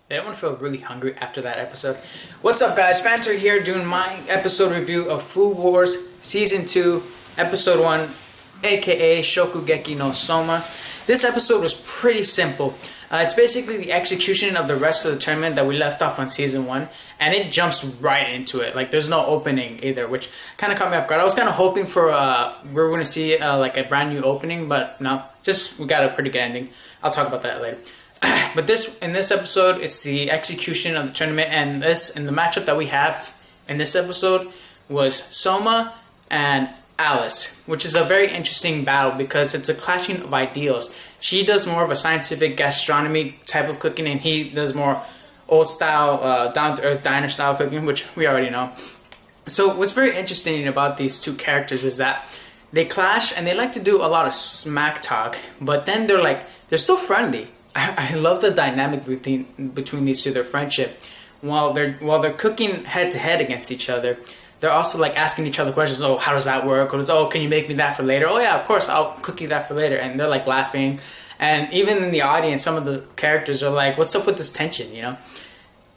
They don't want to feel really hungry after that episode. What's up, guys? Fanter here doing my episode review of Food Wars Season 2, Episode 1, aka Shokugeki no Soma. This episode was pretty simple. It's basically the execution of the rest of the tournament that we left off on Season 1, and it jumps right into it. Like, there's no opening either, which kind of caught me off guard. I was kind of hoping for, we were going to see like a brand new opening, but no, we got a pretty good ending. I'll talk about that later. But in this episode, it's the execution of the tournament, and the matchup that we have in this episode was Soma and Alice, which is a very interesting battle because it's a clashing of ideals. She does more of a scientific gastronomy type of cooking, and he does more old style, down to earth diner style cooking, which we already know. So what's very interesting about these two characters is that they clash and they like to do a lot of smack talk, but then they're still friendly. I love the dynamic between these two, their friendship. While they're cooking head to head against each other, they're also like asking each other questions. Oh, how does that work? Or can you make me that for later? Oh yeah, of course, I'll cook you that for later. And they're like laughing. And even in the audience, some of the characters are like, "What's up with this tension?" You know.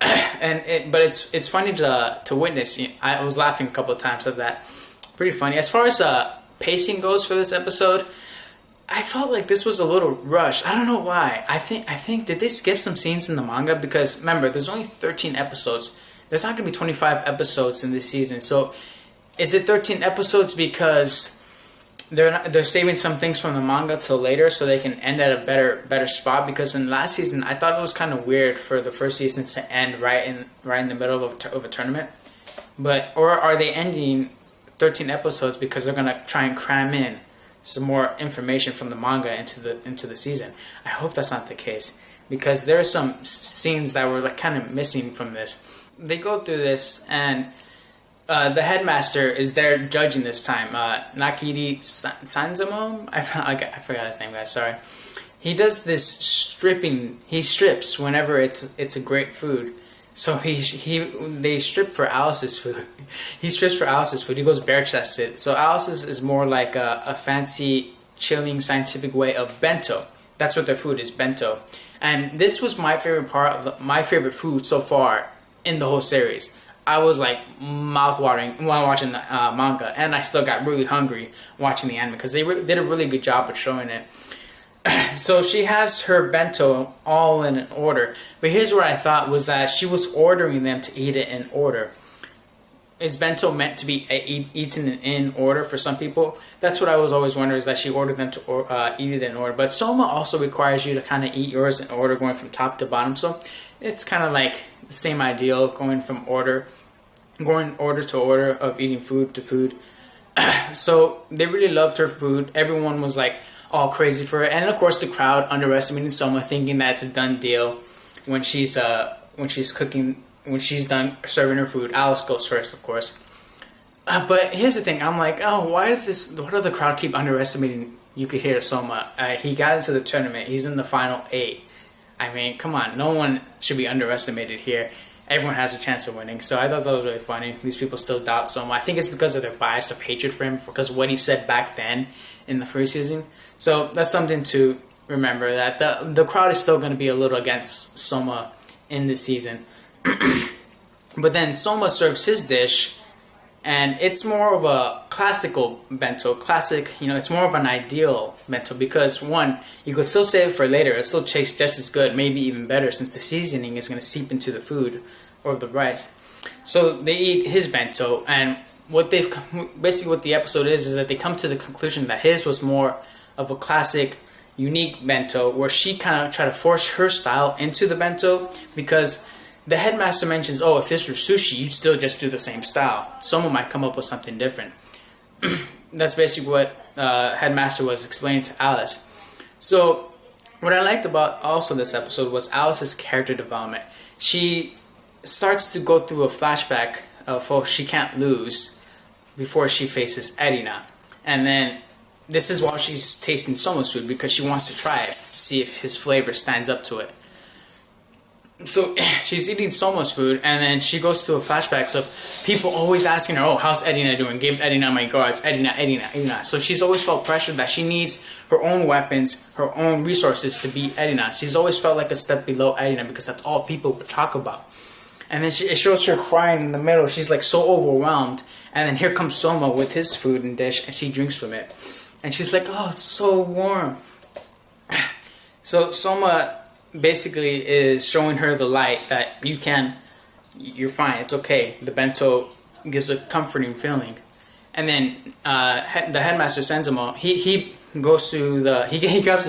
But it's funny to witness. I was laughing a couple of times at that. Pretty funny. As far as pacing goes for this episode, I felt like this was a little rushed. I don't know why. I think did they skip some scenes in the manga? Because remember, there's only 13 episodes. There's not going to be 25 episodes in this season. So is it 13 episodes because they're saving some things from the manga till later so they can end at a better spot? Because in last season, I thought it was kind of weird for the first season to end right in the middle of a tournament. Or are they ending 13 episodes because they're going to try and cram in some more information from the manga into the season? I hope that's not the case, because there are some scenes that were like kind of missing from this. They go through this, and the headmaster is there judging this time. Nakiri Sanzamo? I forgot his name, guys. Sorry. He does this stripping. He strips whenever it's a great food. So they strip for Alice's food. He strips for Alice's food. He goes bare-chested. So Alice's is more like a fancy, chilling, scientific way of bento. That's what their food is, bento. And this was my favorite part of my favorite food so far in the whole series. I was like mouth-watering while watching the manga, and I still got really hungry watching the anime because they did a really good job of showing it. So she has her bento all in an order. But here's what I thought was that she was ordering them to eat it in order. Is bento meant to be eaten in order for some people? That's what I was always wondering, is that she ordered them to eat it in order. But Soma also requires you to kind of eat yours in order, going from top to bottom. So it's kind of like the same ideal, going order to order of eating food to food. So they really loved her food. Everyone was like all crazy for it, and of course the crowd underestimating Soma, thinking that it's a done deal when she's cooking, when she's done serving her food. Alice goes first, of course. But here's the thing: I'm like, oh, why did the crowd keep underestimating Yukihiro Soma? He got into the tournament. He's in the final 8. I mean, come on, no one should be underestimated here. Everyone has a chance of winning. So I thought that was really funny. These people still doubt Soma. I think it's because of their bias of hatred for him, because of what he said back then in the first season. So that's something to remember, that the crowd is still going to be a little against Soma in this season. But then Soma serves his dish, and it's more of a classical bento. It's more of an ideal bento because, one, you could still save it for later. It still tastes just as good, maybe even better, since the seasoning is going to seep into the food or the rice. So they eat his bento, and what the episode is that they come to the conclusion that his was more of a classic, unique bento, where she kind of tried to force her style into the bento, because the headmaster mentions, oh, if this were sushi, you'd still just do the same style. Someone might come up with something different. That's basically what headmaster was explaining to Alice. So what I liked about also this episode was Alice's character development. She starts to go through a flashback of, oh, she can't lose before she faces Erina. And then this is while she's tasting Soma's food, because she wants to try it to see if his flavor stands up to it. so she's eating Soma's food, and then she goes through flashbacks of people always asking her, "Oh, how's Edina doing? Give Edina my guards, Edina, Edina, Edina." So she's always felt pressured that she needs her own weapons, her own resources to beat Edina. She's always felt like a step below Edina because that's all people would talk about. And then it shows her crying in the middle. She's like so overwhelmed. And then here comes Soma with his food and dish, and she drinks from it. And she's like, "Oh, it's so warm." So Soma basically is showing her the light that you're fine, it's okay. The bento gives a comforting feeling. And then the headmaster sends him all. He goes to he grabs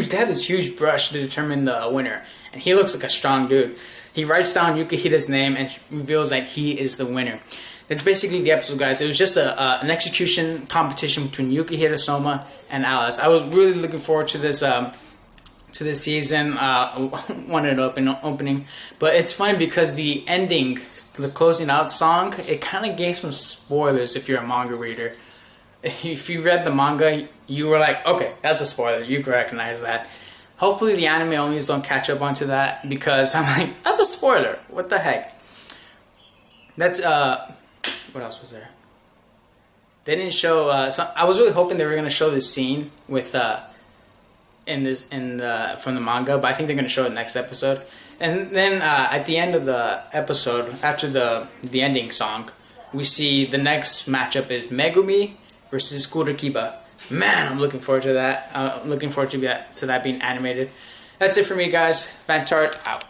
they have this huge brush to determine the winner. And he looks like a strong dude. He writes down Yukihida's name and reveals that he is the winner. That's basically the episode, guys. It was just an execution competition between Yukihira, Soma, and Alice. I was really looking forward to this season. Wanted an opening, but it's funny because the ending, the closing out song, it kind of gave some spoilers if you're a manga reader. If you read the manga, you were like, okay, that's a spoiler. You can recognize that. Hopefully the anime onlys don't catch up onto that, because I'm like, that's a spoiler. What the heck? That's what else was there? They didn't show. I was really hoping they were gonna show this scene with from the manga, but I think they're gonna show it next episode. And then at the end of the episode, after the ending song, we see the next matchup is Megumi versus Kurokiba. Man, I'm looking forward to that. I'm looking forward to that being animated. That's it for me, guys. Fantart out.